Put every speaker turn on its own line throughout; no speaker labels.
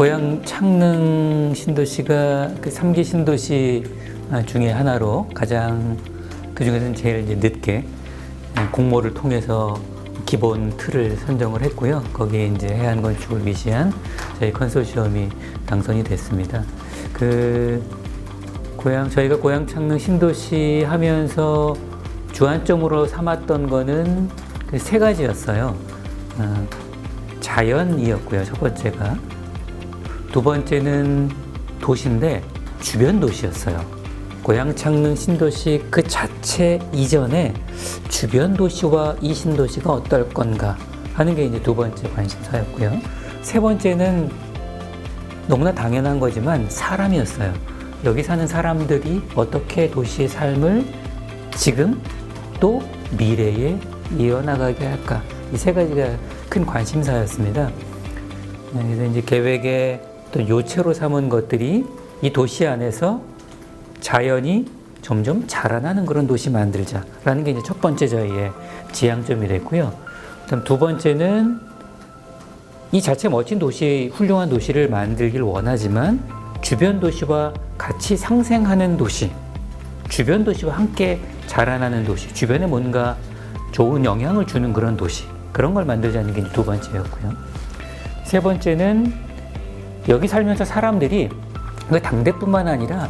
고향 창릉 신도시가 그 3기 신도시 중에 하나로 가장 그 중에서는 제일 이제 늦게 공모를 통해서 기본 틀을 선정을 했고요. 거기에 이제 해안 건축을 위시한 저희 컨소시엄이 당선이 됐습니다. 저희가 고향 창릉 신도시 하면서 주안점으로 삼았던 거는 그 세 가지였어요. 자연이었고요. 첫 번째가. 두 번째는 도시인데 주변 도시였어요. 고향 창릉 신도시 그 자체 이전에 주변 도시와 이 신도시가 어떨 건가 하는 게 이제 두 번째 관심사였고요. 세 번째는 너무나 당연한 거지만 사람이었어요. 여기 사는 사람들이 어떻게 도시의 삶을 지금 또 미래에 이어나가게 할까. 이 세 가지가 큰 관심사였습니다. 그래서 이제 계획의 또 요체로 삼은 것들이 이 도시 안에서 자연이 점점 자라나는 그런 도시 만들자라는 게 이제 첫 번째 저희의 지향점이 됐고요. 그다음 두 번째는 이 자체 멋진 도시, 훌륭한 도시를 만들길 원하지만 주변 도시와 같이 상생하는 도시, 주변 도시와 함께 자라나는 도시, 주변에 뭔가 좋은 영향을 주는 그런 도시, 그런 걸 만들자는 게 이제 두 번째였고요. 세 번째는 여기 살면서 사람들이 그 당대뿐만 아니라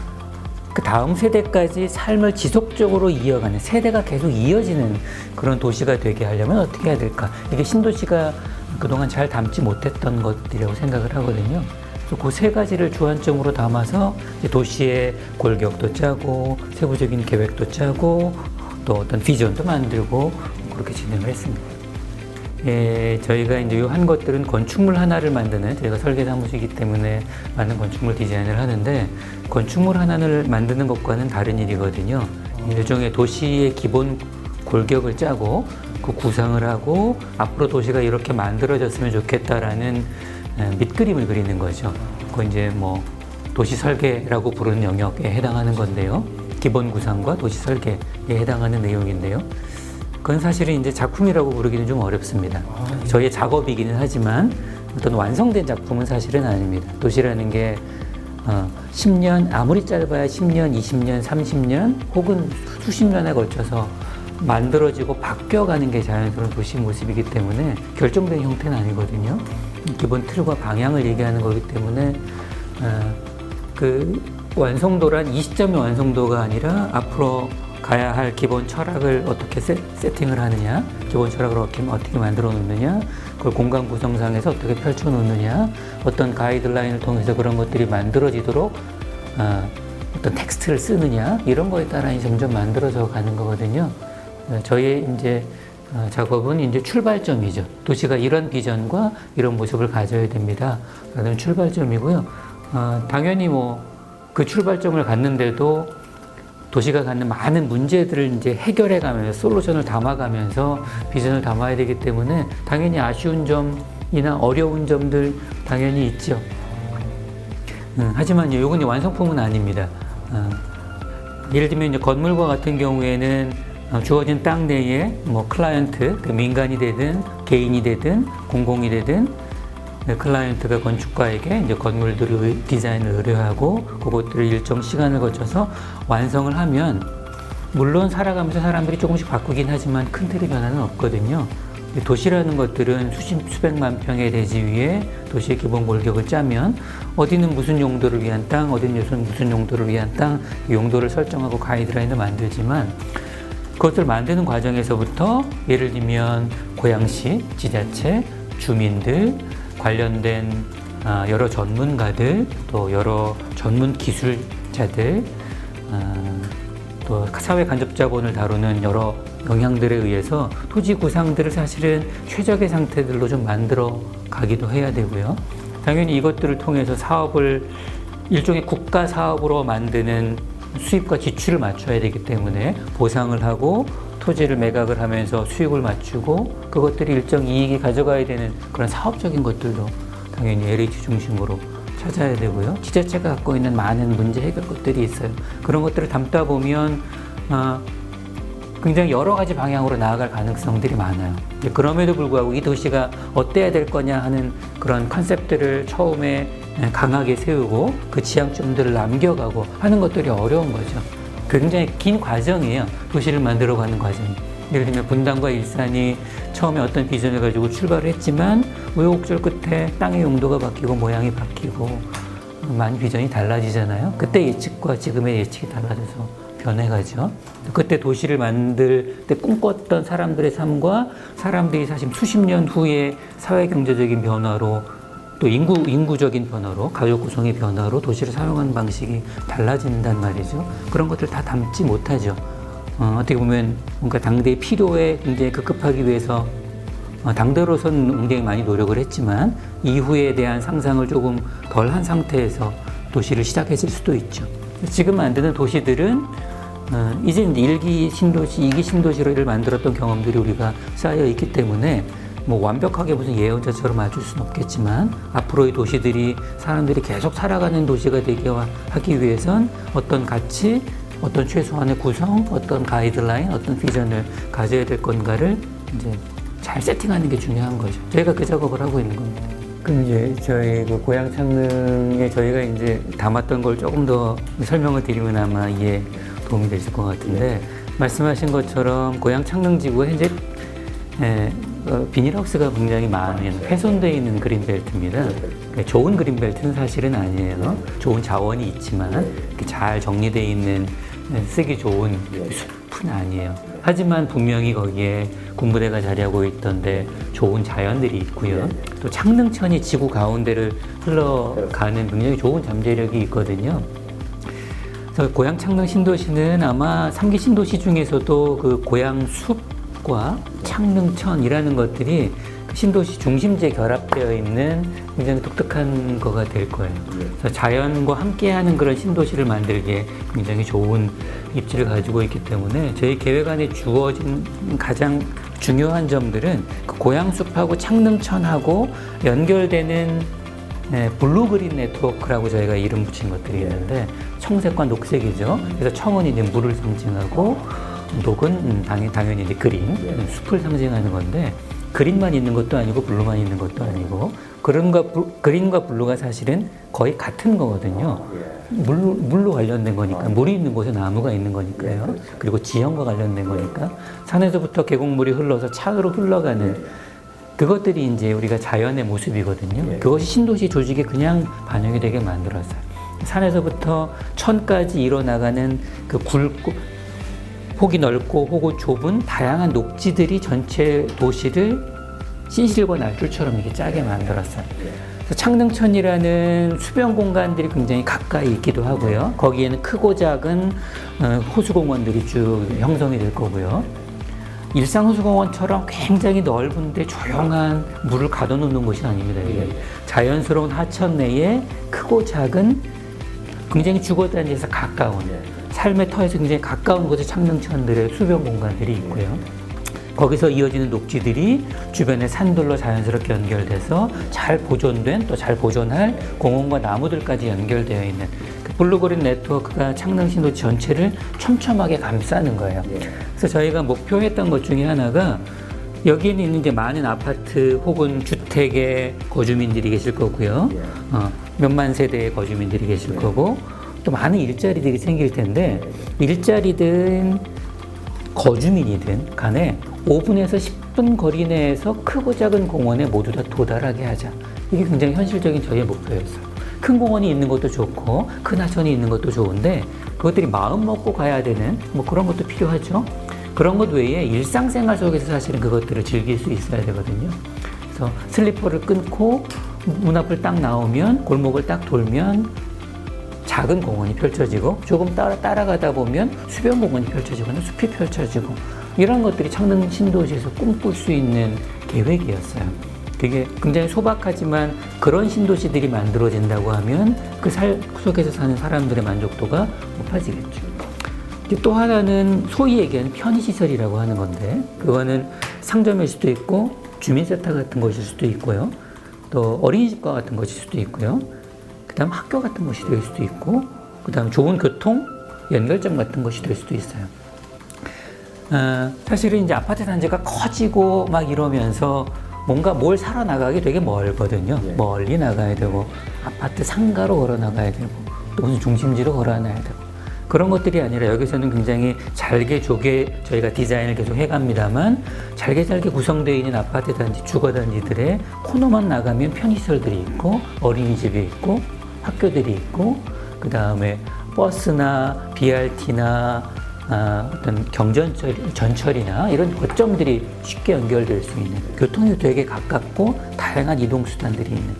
그 다음 세대까지 삶을 지속적으로 이어가는, 세대가 계속 이어지는 그런 도시가 되게 하려면 어떻게 해야 될까? 이게 신도시가 그동안 잘 담지 못했던 것들이라고 생각을 하거든요. 그래서 그 세 가지를 주안점으로 담아서 도시의 골격도 짜고 세부적인 계획도 짜고 또 어떤 비전도 만들고 그렇게 진행을 했습니다. 저희가 이제 이 한 것들은 건축물 하나를 만드는, 저희가 설계 사무소이기 때문에 많은 건축물 디자인을 하는데 건축물 하나를 만드는 것과는 다른 일이거든요. 일종의 도시의 기본 골격을 짜고 그 구상을 하고 앞으로 도시가 이렇게 만들어졌으면 좋겠다라는 밑그림을 그리는 거죠. 그건 이제 뭐 도시 설계라고 부르는 영역에 해당하는 건데요. 기본 구상과 도시 설계에 해당하는 내용인데요. 그건 사실은 이제 작품이라고 부르기는 좀 어렵습니다. 저희의 작업이기는 하지만 어떤 완성된 작품은 사실은 아닙니다. 도시라는 게 10년, 아무리 짧아야 10년, 20년, 30년 혹은 수십 년에 걸쳐서 만들어지고 바뀌어가는 게 자연스러운 도시 모습이기 때문에 결정된 형태는 아니거든요. 기본 틀과 방향을 얘기하는 거기 때문에 그 완성도란 이 시점의 완성도가 아니라 앞으로 가야 할 기본 철학을 어떻게 세팅을 하느냐, 기본 철학을 어떻게 만들어 놓느냐, 그걸 공간 구성상에서 어떻게 펼쳐 놓느냐, 어떤 가이드라인을 통해서 그런 것들이 만들어지도록 어떤 텍스트를 쓰느냐, 이런 거에 따라 점점 만들어져 가는 거거든요. 저희의 이제 작업은 이제 출발점이죠. 도시가 이런 비전과 이런 모습을 가져야 됩니다. 라는 출발점이고요. 당연히 뭐 그 출발점을 갔는데도 도시가 갖는 많은 문제들을 이제 해결해 가면서 솔루션을 담아가면서 비전을 담아야 되기 때문에 당연히 아쉬운 점이나 어려운 점들 당연히 있죠. 하지만 이건 완성품은 아닙니다. 예를 들면 이제 건물과 같은 경우에는 주어진 땅 내에 뭐 클라이언트, 그 민간이 되든 개인이 되든 공공이 되든 클라이언트가 건축가에게 이제 건물들의 디자인을 의뢰하고 그것들을 일정 시간을 거쳐서 완성을 하면 물론 살아가면서 사람들이 조금씩 바꾸긴 하지만 큰 틀의 변화는 없거든요. 도시라는 것들은 수백만 평의 대지 위에 도시의 기본 골격을 짜면 어디는 무슨 용도를 위한 땅, 어디는 무슨 용도를 위한 땅, 용도를 설정하고 가이드라인을 만들지만 그것을 만드는 과정에서부터 예를 들면 고양시, 지자체, 주민들, 관련된 여러 전문가들, 또 여러 전문 기술자들, 또 사회 간접자본을 다루는 여러 영향들에 의해서 토지 구상들을 사실은 최적의 상태들로 좀 만들어 가기도 해야 되고요. 당연히 이것들을 통해서 사업을 일종의 국가 사업으로 만드는 수입과 지출을 맞춰야 되기 때문에 보상을 하고 토지를 매각을 하면서 수익을 맞추고 그것들이 일정 이익이 가져가야 되는 그런 사업적인 것들도 당연히 LH 중심으로 찾아야 되고요. 지자체가 갖고 있는 많은 문제 해결 것들이 있어요. 그런 것들을 담다 보면 굉장히 여러 가지 방향으로 나아갈 가능성들이 많아요. 그럼에도 불구하고 이 도시가 어때야 될 거냐 하는 그런 컨셉들을 처음에 강하게 세우고 그 지향점들을 남겨가고 하는 것들이 어려운 거죠. 굉장히 긴 과정이에요. 도시를 만들어가는 과정이. 예를 들면 분당과 일산이 처음에 어떤 비전을 가지고 출발을 했지만 우여곡절 끝에 땅의 용도가 바뀌고 모양이 바뀌고 많이 비전이 달라지잖아요. 그때 예측과 지금의 예측이 달라져서 변해가죠. 그때 도시를 만들 때 꿈꿨던 사람들의 삶과 사람들이 사실 수십 년 후에 사회 경제적인 변화로 또 인구적인 변화로 가족 구성의 변화로 도시를 사용하는 방식이 달라진단 말이죠. 그런 것들 다 담지 못하죠. 어떻게 보면 뭔가 당대의 필요에 굉장히 급급하기 위해서 당대로서는 굉장히 많이 노력을 했지만 이후에 대한 상상을 조금 덜 한 상태에서 도시를 시작했을 수도 있죠. 지금 만드는 도시들은 이제 1기 신도시, 2기 신도시를 만들었던 경험들이 우리가 쌓여 있기 때문에 뭐 완벽하게 무슨 예언자처럼 맞출 수는 없겠지만 앞으로의 도시들이 사람들이 계속 살아가는 도시가 되게 하기 위해선 어떤 가치, 어떤 최소한의 구성, 어떤 가이드라인, 어떤 비전을 가져야 될 건가를 이제 잘 세팅하는 게 중요한 거죠. 저희가 그 작업을 하고 있는 겁니다. 그럼 이제 저희 그 고향 창릉에 저희가 이제 담았던 걸 조금 더 설명을 드리면 아마 이해 도움이 되실 것 같은데 말씀하신 것처럼 고향 창릉지구 현재 비닐하우스가 굉장히 많은 훼손되어 있는 그린벨트입니다. 좋은 그린벨트는 사실은 아니에요. 좋은 자원이 있지만 잘 정리되어 있는 쓰기 좋은 숲은 아니에요. 하지만 분명히 거기에 군부대가 자리하고 있던데 좋은 자연들이 있고요. 또 창릉천이 지구 가운데를 흘러가는 굉장히 좋은 잠재력이 있거든요. 그래서 고향 창릉 신도시는 아마 3기 신도시 중에서도 그 고향 숲과 창릉천이라는 것들이 그 신도시 중심지에 결합되어 있는 굉장히 독특한 거가 될 거예요. 그래서 자연과 함께하는 그런 신도시를 만들기에 굉장히 좋은 입지를 가지고 있기 때문에 저희 계획 안에 주어진 가장 중요한 점들은 그 고향 숲하고 창릉천하고 연결되는 블루그린 네트워크라고 저희가 이름 붙인 것들이 있는데 청색과 녹색이죠. 그래서 청은 이제 물을 상징하고 녹은 당연히 이제 그린, 숲을 상징하는 건데 그린만 있는 것도 아니고 블루만 있는 것도 아니고 그린과 블루가 사실은 거의 같은 거거든요. 물로 관련된 거니까 물이 있는 곳에 나무가 있는 거니까요. 그리고 지형과 관련된 거니까 산에서부터 계곡물이 흘러서 차로 흘러가는 그것들이 이제 우리가 자연의 모습이거든요. 그것이 신도시 조직에 그냥 반영이 되게 만들었어요. 산에서부터 천까지 일어나가는 그 굵고 폭이 넓고 혹은 좁은 다양한 녹지들이 전체 도시를 신실과 날줄처럼 이렇게 짜게 만들었어요. 그래서 창릉천이라는 수변 공간들이 굉장히 가까이 있기도 하고요. 거기에는 크고 작은 호수공원들이 쭉 형성이 될 거고요. 일산호수공원처럼 굉장히 넓은데 조용한 물을 가둬놓는 곳이 아닙니다. 이게 자연스러운 하천 내에 크고 작은 굉장히 주거단지에서 가까운 삶의 터에서 굉장히 가까운 곳에 창릉천들의 수변 공간들이 있고요. 거기서 이어지는 녹지들이 주변의 산들로 자연스럽게 연결돼서 잘 보존된 또 잘 보존할 공원과 나무들까지 연결되어 있는 그 블루그린 네트워크가 창릉 신도시 전체를 촘촘하게 감싸는 거예요. 그래서 저희가 목표했던 것 중에 하나가 여기에는 있는 이제 많은 아파트 혹은 주택의 거주민들이 계실 거고요. 몇만 세대의 거주민들이 계실 거고 또 많은 일자리들이 생길 텐데 일자리든 거주민이든 간에 5분에서 10분 거리 내에서 크고 작은 공원에 모두 다 도달하게 하자. 이게 굉장히 현실적인 저희의 목표였어요. 큰 공원이 있는 것도 좋고 큰 하천이 있는 것도 좋은데 그것들이 마음 먹고 가야 되는 뭐 그런 것도 필요하죠. 그런 것 외에 일상생활 속에서 사실은 그것들을 즐길 수 있어야 되거든요. 그래서 슬리퍼를 끊고 문 앞을 딱 나오면 골목을 딱 돌면 작은 공원이 펼쳐지고 조금 따라가다 보면 수변 공원이 펼쳐지거나 숲이 펼쳐지고 이런 것들이 창릉 신도시에서 꿈꿀 수 있는 계획이었어요. 그게 굉장히 소박하지만 그런 신도시들이 만들어진다고 하면 그 속에서 사는 사람들의 만족도가 높아지겠죠. 또 하나는 소위 얘기하는 편의시설이라고 하는 건데 그거는 상점일 수도 있고 주민센터 같은 것일 수도 있고요. 또 어린이집과 같은 것일 수도 있고요. 그 다음 학교 같은 것이 될 수도 있고 그 다음 좋은 교통 연결점 같은 것이 될 수도 있어요. 사실은 이제 아파트 단지가 커지고 막 이러면서 뭔가 뭘 사러 나가기 되게 멀거든요.
예.
멀리 나가야 되고, 아파트 상가로 걸어 나가야 되고, 또 무슨 중심지로 걸어 나가야 되고. 그런 것들이 아니라 여기서는 굉장히 잘게 조개 저희가 디자인을 계속 해갑니다만 잘게 구성되어 있는 아파트 단지, 주거 단지들의 코너만 나가면 편의시설들이 있고, 어린이집이 있고, 학교들이 있고, 그 다음에 버스나 BRT나 어떤 전철이나 이런 거점들이 쉽게 연결될 수 있는, 교통이 되게 가깝고 다양한 이동수단들이 있는,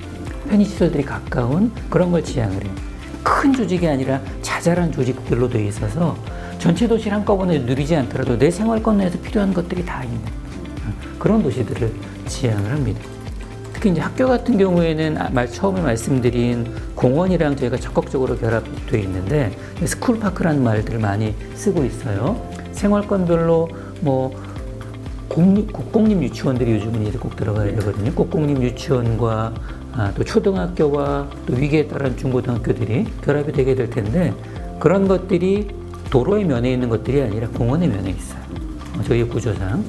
편의시설들이 가까운 그런 걸 지향을 해요. 큰 조직이 아니라 자잘한 조직들로 되어 있어서 전체 도시를 한꺼번에 누리지 않더라도 내 생활권 내에서 필요한 것들이 다 있는 그런 도시들을 지향을 합니다. 특히 이제 학교 같은 경우에는 처음에 말씀드린 공원이랑 저희가 적극적으로 결합되어 있는데 스쿨파크라는 말들을 많이 쓰고 있어요. 생활권별로 뭐 국공립 유치원들이 요즘은 이제 꼭 들어가야 되거든요. 국공립 유치원과 또 초등학교와 또 위기에 따른 중고등학교들이 결합이 되게 될 텐데 그런 것들이 도로의 면에 있는 것들이 아니라 공원의 면에 있어요. 저희의 구조상.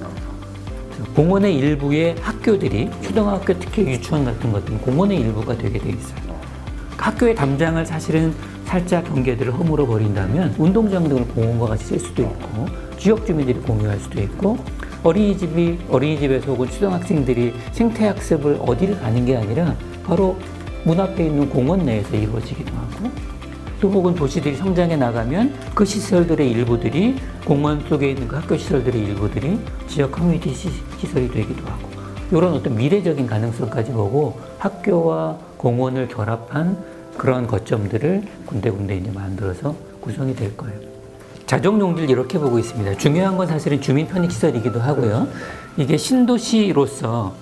공원의 일부의 학교들이 초등학교 특히 유치원 같은 것들은 공원의 일부가 되게 돼 있어요. 학교의 담장을 사실은 살짝 경계들을 허물어 버린다면 운동장 등을 공원과 같이 쓸 수도 있고 지역 주민들이 공유할 수도 있고 어린이집에서 혹은 초등학생들이 생태학습을 어디를 가는 게 아니라 바로 문 앞에 있는 공원 내에서 이루어지기도 하고 또 혹은 도시들이 성장해 나가면 그 시설들의 일부들이 공원 속에 있는 그 학교 시설들의 일부들이 지역 커뮤니티 시설이 되기도 하고 이런 어떤 미래적인 가능성까지 보고 학교와 공원을 결합한 그런 거점들을 군데군데 이제 만들어서 구성이 될 거예요. 자족용지를 이렇게 보고 있습니다. 중요한 건 사실은 주민 편익시설이기도 하고요. 이게 신도시로서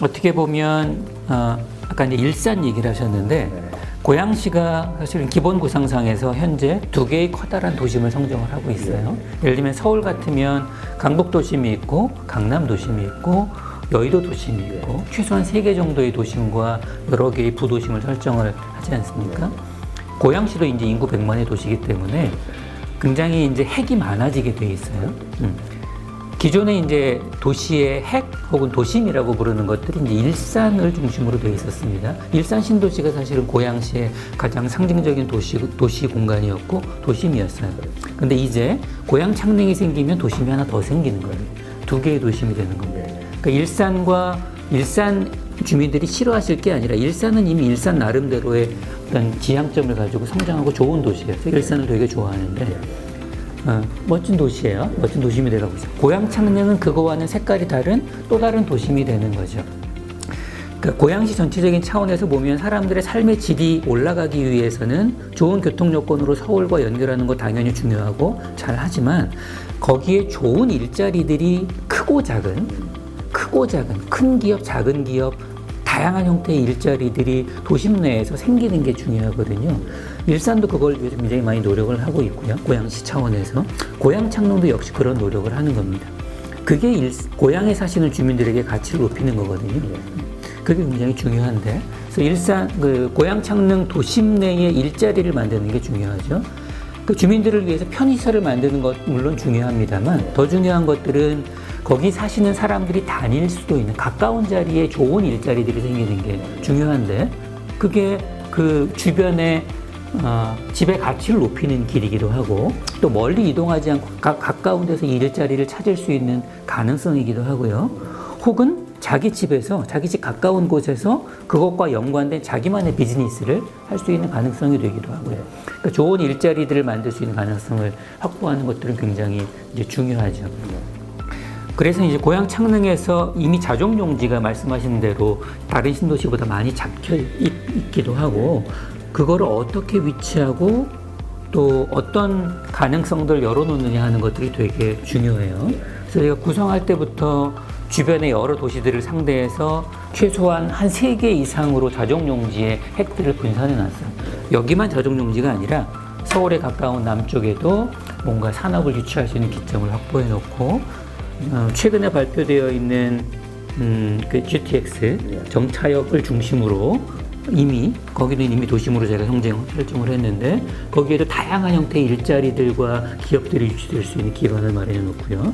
어떻게 보면 아까 이제 일산 얘기를 하셨는데 고양시가 사실은 기본 구상상에서 현재 2개의 커다란 도심을 성정을 하고 있어요. 예를 들면 서울 같으면 강북 도심이 있고 강남 도심이 있고 여의도 도심이 있고 최소한 3개 정도의 도심과 여러 개의 부도심을 설정을 하지 않습니까? 고양시도 이제 인구 100만의 도시이기 때문에 굉장히 이제 핵이 많아지게 돼 있어요. 기존에 이제 도시의 핵 혹은 도심이라고 부르는 것들이 이제 일산을 중심으로 되어 있었습니다. 일산 신도시가 사실은 고양시의 가장 상징적인 도시 공간이었고 도심이었어요. 근데 이제 고양 창릉이 생기면 도심이 하나 더 생기는 거예요. 2개의 도심이 되는 겁니다. 그러니까 일산 주민들이 싫어하실 게 아니라 일산은 이미 일산 나름대로의 어떤 지향점을 가지고 성장하고 좋은 도시예요. 일산을 되게 좋아하는데 멋진 도시예요. 멋진 도심이 되어가고 있어요. 고양 창릉은 그거와는 색깔이 다른 또 다른 도심이 되는 거죠. 그러니까 고양시 전체적인 차원에서 보면 사람들의 삶의 질이 올라가기 위해서는 좋은 교통 여건으로 서울과 연결하는 거 당연히 중요하고 잘 하지만 거기에 좋은 일자리들이 크고 작은 큰 기업, 작은 기업 다양한 형태의 일자리들이 도심 내에서 생기는 게 중요하거든요. 일산도 그걸 위해서 굉장히 많이 노력을 하고 있고요. 고양시 차원에서. 고양 창릉도 역시 그런 노력을 하는 겁니다. 그게 고양에 사시는 주민들에게 가치를 높이는 거거든요. 그게 굉장히 중요한데. 그래서 고양 창릉 도심 내에 일자리를 만드는 게 중요하죠. 그 주민들을 위해서 편의시설을 만드는 것 물론 중요합니다만 더 중요한 것들은 거기 사시는 사람들이 다닐 수도 있는 가까운 자리에 좋은 일자리들이 생기는 게 중요한데 그게 그 주변에 집의 가치를 높이는 길이기도 하고 또 멀리 이동하지 않고 가까운 데서 일자리를 찾을 수 있는 가능성이기도 하고요. 혹은 자기 집에서 자기 집 가까운 곳에서 그것과 연관된 자기만의 비즈니스를 할 수 있는 가능성이 되기도 하고요. 그러니까 좋은 일자리들을 만들 수 있는 가능성을 확보하는 것들은 굉장히 이제 중요하죠. 그래서 이제 고양 창릉에서 이미 자족용지가 말씀하신 대로 다른 신도시보다 많이 잡혀 있기도 하고 그거를 어떻게 위치하고 또 어떤 가능성들을 열어놓느냐 하는 것들이 되게 중요해요. 그래서 제가 구성할 때부터 주변의 여러 도시들을 상대해서 최소한 한 3개 이상으로 자족용지의 획들을 분산해 놨어요. 여기만 자족용지가 아니라 서울에 가까운 남쪽에도 뭔가 산업을 유치할 수 있는 기점을 확보해 놓고 최근에 발표되어 있는 그 GTX 정차역을 중심으로 거기는 이미 도심으로 제가 설정을 했는데 거기에도 다양한 형태의 일자리들과 기업들이 유치될 수 있는 기반을 마련해 놓고요.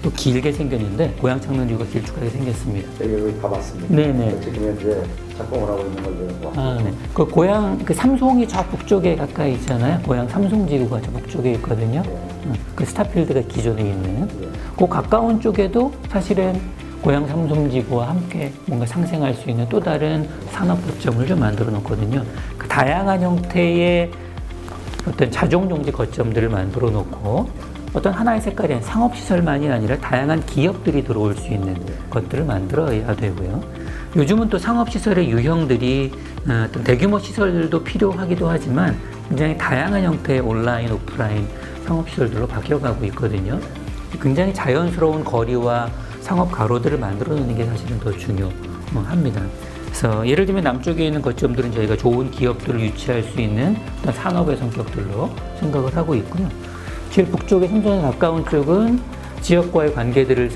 또 길게 생겼는데 고향 창릉지구가 길쭉하게 생겼습니다.
여기 가봤습니다.
네네.
지금 현재 작동을 하고 있는 걸 제가
아, 네. 그 고향 그 삼송이 저 북쪽에 가까이 있잖아요. 고향 삼송지구가 저 북쪽에 있거든요. 그 스타필드가 기존에 있는 그 가까운 쪽에도 사실은 고향 삼송지구와 함께 뭔가 상생할 수 있는 또 다른 산업 거점을 좀 만들어 놓거든요. 그 다양한 형태의 어떤 자동종지 거점들을 만들어 놓고 어떤 하나의 색깔이 아닌 상업시설만이 아니라 다양한 기업들이 들어올 수 있는 것들을 만들어야 되고요. 요즘은 또 상업시설의 유형들이 어떤 대규모 시설들도 필요하기도 하지만 굉장히 다양한 형태의 온라인, 오프라인 상업시설들로 바뀌어가고 있거든요. 굉장히 자연스러운 거리와 상업 가로들을 만들어 놓는 게 사실은 더 중요합니다. 그래서 예를 들면 남쪽에 있는 거점들은 저희가 좋은 기업들을 유치할 수 있는 어떤 산업의 성격들로 생각을 하고 있고요. 제일 북쪽에 삼성에 가까운 쪽은 지역과의 관계들을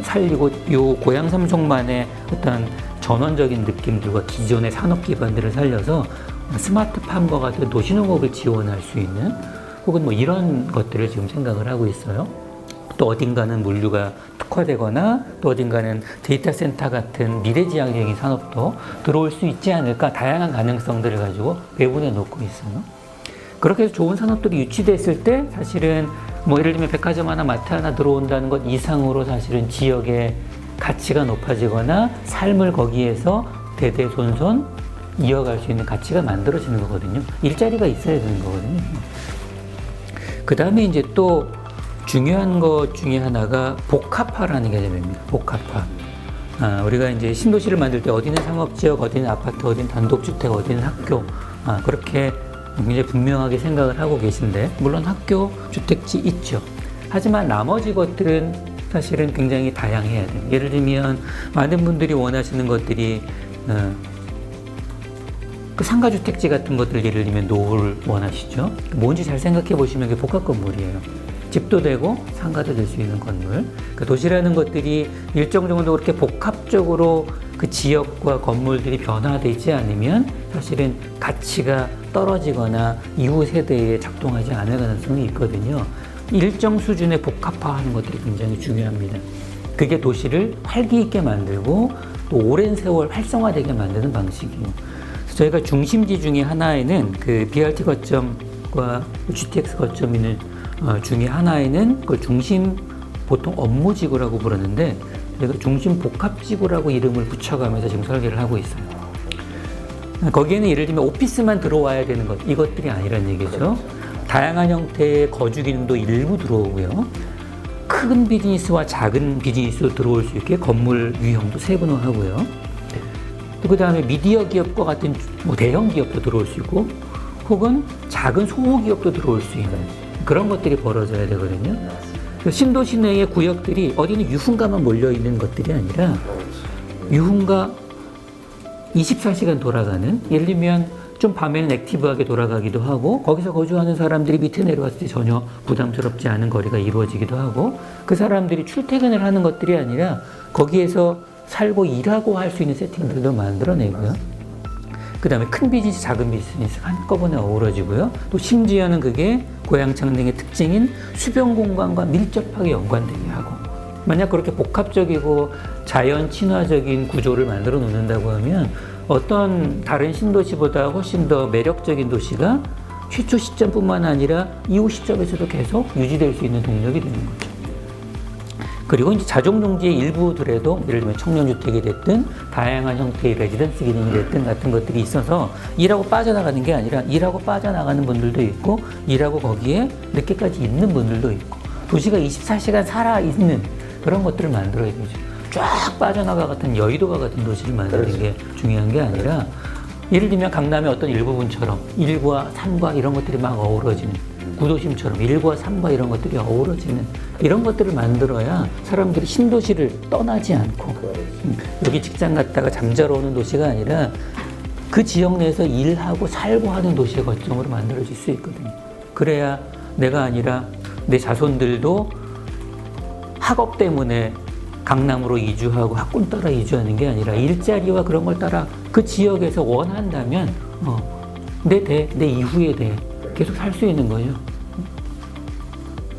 살리고 요 고향 삼성만의 어떤 전원적인 느낌들과 기존의 산업 기반들을 살려서 스마트팜과 같은 도시농업을 지원할 수 있는 혹은 뭐 이런 것들을 지금 생각을 하고 있어요. 또 어딘가는 물류가 특화되거나 또 어딘가는 데이터 센터 같은 미래지향적인 산업도 들어올 수 있지 않을까 다양한 가능성들을 가지고 배분해 놓고 있어요. 그렇게 해서 좋은 산업들이 유치됐을 때 사실은 뭐 예를 들면 백화점 하나 마트 하나 들어온다는 것 이상으로 사실은 지역의 가치가 높아지거나 삶을 거기에서 대대손손 이어갈 수 있는 가치가 만들어지는 거거든요. 일자리가 있어야 되는 거거든요. 그 다음에 이제 또 중요한 것 중에 하나가 복합화라는 개념입니다. 복합화. 우리가 이제 신도시를 만들 때 어디는 상업지역, 어디는 아파트, 어디는 단독주택, 어디는 학교, 그렇게 굉장히 분명하게 생각을 하고 계신데, 물론 학교, 주택지 있죠. 하지만 나머지 것들은 사실은 굉장히 다양해야 돼요. 예를 들면, 많은 분들이 원하시는 것들이, 그 상가주택지 같은 것들 예를 들면 노후를 원하시죠. 뭔지 잘 생각해 보시면 그게 복합 건물이에요. 집도 되고 상가도 될 수 있는 건물. 그 도시라는 것들이 일정 정도 그렇게 복합적으로 그 지역과 건물들이 변화되지 않으면 사실은 가치가 떨어지거나 이후 세대에 작동하지 않을 가능성이 있거든요. 일정 수준의 복합화하는 것들이 굉장히 중요합니다. 그게 도시를 활기 있게 만들고 또 오랜 세월 활성화되게 만드는 방식이에요. 그래서 저희가 중심지 중에 하나에는 그 BRT 거점과 GTX 거점이 있는 중에 하나에는 그 중심 보통 업무지구라고 부르는데 저희가 중심 복합지구라고 이름을 붙여가면서 지금 설계를 하고 있어요. 거기에는 예를 들면 오피스만 들어와야 되는 것 이것들이 아니란 얘기죠. 다양한 형태의 거주 기능도 일부 들어오고요. 큰 비즈니스와 작은 비즈니스도 들어올 수 있게 건물 유형도 세분화하고요. 또 그 다음에 미디어 기업과 같은 뭐 대형 기업도 들어올 수 있고 혹은 작은 소기업도 들어올 수 있는 그런 것들이 벌어져야 되거든요. 신도시 내의 구역들이 어디는 유흥가만 몰려있는 것들이 아니라 유흥가 24시간 돌아가는, 예를 들면 좀 밤에는 액티브하게 돌아가기도 하고 거기서 거주하는 사람들이 밑에 내려왔을 때 전혀 부담스럽지 않은 거리가 이루어지기도 하고 그 사람들이 출퇴근을 하는 것들이 아니라 거기에서 살고 일하고 할 수 있는 세팅들도 만들어내고요. 그 다음에 큰 비즈니스, 작은 비즈니스가 한꺼번에 어우러지고요. 또 심지어는 그게 고향 창릉의 특징인 수변 공간과 밀접하게 연관되게 하고, 만약 그렇게 복합적이고 자연 친화적인 구조를 만들어 놓는다고 하면 어떤 다른 신도시보다 훨씬 더 매력적인 도시가 최초 시점뿐만 아니라 이후 시점에서도 계속 유지될 수 있는 동력이 되는 거죠. 그리고 이제 자정종지의 일부들에도 예를 들면 청년주택이 됐든 다양한 형태의 레지던스 기능이 됐든 같은 것들이 있어서 일하고 빠져나가는 게 아니라 일하고 빠져나가는 분들도 있고 일하고 거기에 늦게까지 있는 분들도 있고 도시가 24시간 살아있는 그런 것들을 만들어야 되죠. 쫙 빠져나가 같은 여의도가 같은 도시를 만드는 게 중요한 게 아니라 예를 들면 강남의 어떤 일부분처럼 1과 3과 이런 것들이 막 어우러지는 구도심처럼 1과 3과 이런 것들이 어우러지는 이런 것들을 만들어야 사람들이 신도시를 떠나지 않고 여기 직장 갔다가 잠자러 오는 도시가 아니라 그 지역 내에서 일하고 살고 하는 도시의 거점으로 만들어질 수 있거든요. 그래야 내가 아니라 내 자손들도 학업 때문에 강남으로 이주하고 학군 따라 이주하는 게 아니라 일자리와 그런 걸 따라 그 지역에서 원한다면 내 이후에 계속 살 수 있는 거죠.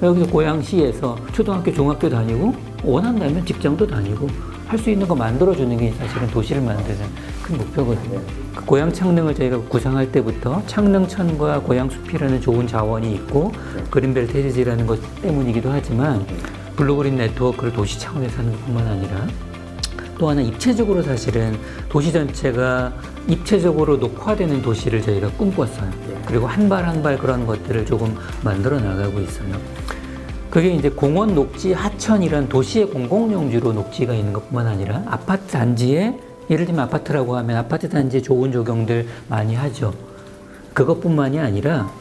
여기서 고양시에서 초등학교, 중학교 다니고 원한다면 직장도 다니고 할 수 있는 거 만들어주는 게 사실은 도시를 만드는 큰 목표거든요. 그 고향 창릉을 저희가 구상할 때부터 창릉천과 고향숲이라는 좋은 자원이 있고 그린벨트 해지지라는 것 때문이기도 하지만 블루그린 네트워크를 도시 차원에서 하는 것뿐만 아니라 또 하나 입체적으로 사실은 도시 전체가 입체적으로 녹화되는 도시를 저희가 꿈꿨어요. 그리고 한 발 한 발 그런 것들을 조금 만들어 나가고 있어요. 그게 이제 공원 녹지 하천이란 도시의 공공용지로 녹지가 있는 것뿐만 아니라 아파트 단지에 예를 들면 아파트라고 하면 아파트 단지에 좋은 조경들 많이 하죠. 그것뿐만이 아니라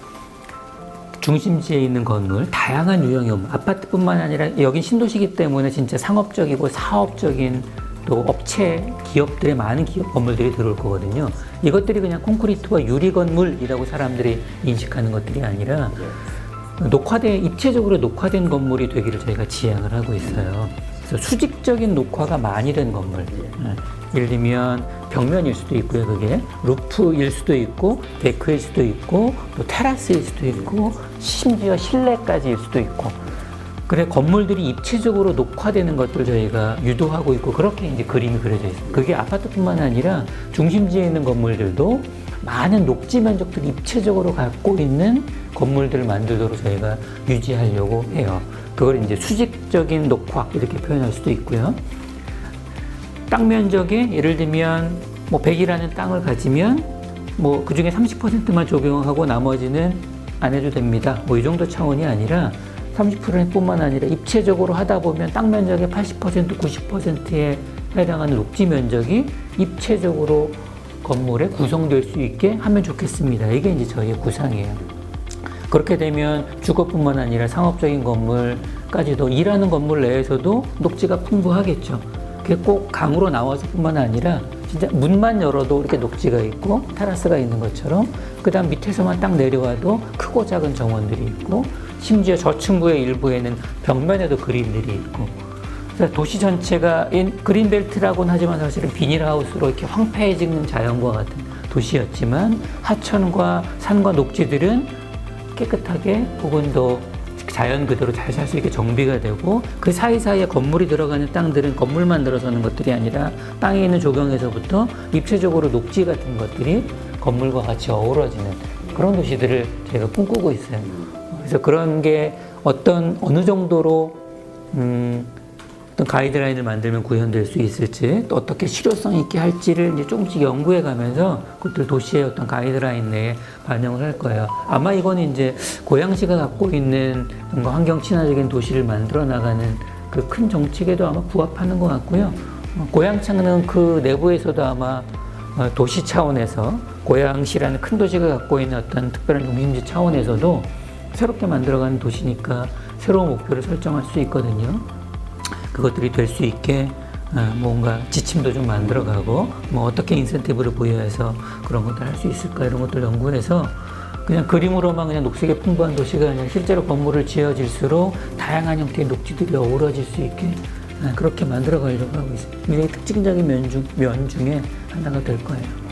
중심지에 있는 건물, 다양한 유형의 건물, 아파트뿐만 아니라 여긴 신도시이기 때문에 진짜 상업적이고 사업적인 또 업체, 기업들의 많은 기업 건물들이 들어올 거거든요. 이것들이 그냥 콘크리트와 유리 건물이라고 사람들이 인식하는 것들이 아니라 입체적으로 녹화된 건물이 되기를 저희가 지향을 하고 있어요. 그래서 수직적인 녹화가 많이 된 건물. 예를 들면 벽면일 수도 있고요. 그게 루프일 수도 있고 데크일 수도 있고 또 테라스일 수도 있고 심지어 실내까지일 수도 있고. 그래 건물들이 입체적으로 녹화되는 것들을 저희가 유도하고 있고 그렇게 이제 그림이 그려져 있습니다. 그게 아파트뿐만 아니라 중심지에 있는 건물들도 많은 녹지 면적들을 입체적으로 갖고 있는 건물들을 만들도록 저희가 유지하려고 해요. 그걸 이제 수직적인 녹화 이렇게 표현할 수도 있고요. 땅 면적에 예를 들면 뭐 100이라는 땅을 가지면 뭐 그중에 30%만 적용하고 나머지는 안 해도 됩니다. 뭐 이 정도 차원이 아니라 30%뿐만 아니라 입체적으로 하다 보면 땅 면적의 80%, 90%에 해당하는 녹지 면적이 입체적으로 건물에 구성될 수 있게 하면 좋겠습니다. 이게 이제 저희의 구상이에요. 그렇게 되면 주거뿐만 아니라 상업적인 건물까지도 일하는 건물 내에서도 녹지가 풍부하겠죠. 그게 꼭 강으로 나와서뿐만 아니라 진짜 문만 열어도 이렇게 녹지가 있고 테라스가 있는 것처럼 그 다음 밑에서만 딱 내려와도 크고 작은 정원들이 있고 심지어 저층부의 일부에는 벽면에도 그림들이 있고 그래서 도시 전체가 그린벨트라고는 하지만 사실은 비닐하우스로 이렇게 황폐해지는 자연과 같은 도시였지만 하천과 산과 녹지들은 깨끗하게 혹은 더 자연 그대로 잘 살 수 있게 정비가 되고 그 사이사이에 건물이 들어가는 땅들은 건물만 들어서는 것들이 아니라 땅에 있는 조경에서부터 입체적으로 녹지 같은 것들이 건물과 같이 어우러지는 그런 도시들을 제가 꿈꾸고 있어요. 그래서 그런 게 어느 정도로 어떤 가이드라인을 만들면 구현될 수 있을지 또 어떻게 실효성 있게 할지를 이제 조금씩 연구해 가면서 그것들 도시의 어떤 가이드라인 내에 반영을 할 거예요. 아마 이거는 이제 고양시가 갖고 있는 뭔가 환경 친화적인 도시를 만들어 나가는 그 큰 정책에도 아마 부합하는 것 같고요. 고양창은 그 내부에서도 아마 도시 차원에서 고양시라는 큰 도시가 갖고 있는 어떤 특별한 중심지 차원에서도 새롭게 만들어가는 도시니까 새로운 목표를 설정할 수 있거든요. 그것들이 될 수 있게 뭔가 지침도 좀 만들어가고 뭐 어떻게 인센티브를 부여해서 그런 것들 할 수 있을까 이런 것들 연구해서 그냥 그림으로만 그냥 녹색이 풍부한 도시가 아니라 실제로 건물을 지어질수록 다양한 형태의 녹지들이 어우러질 수 있게 그렇게 만들어 가려고 하고 있습니다. 굉장히 특징적인 면 중에 하나가 될 거예요.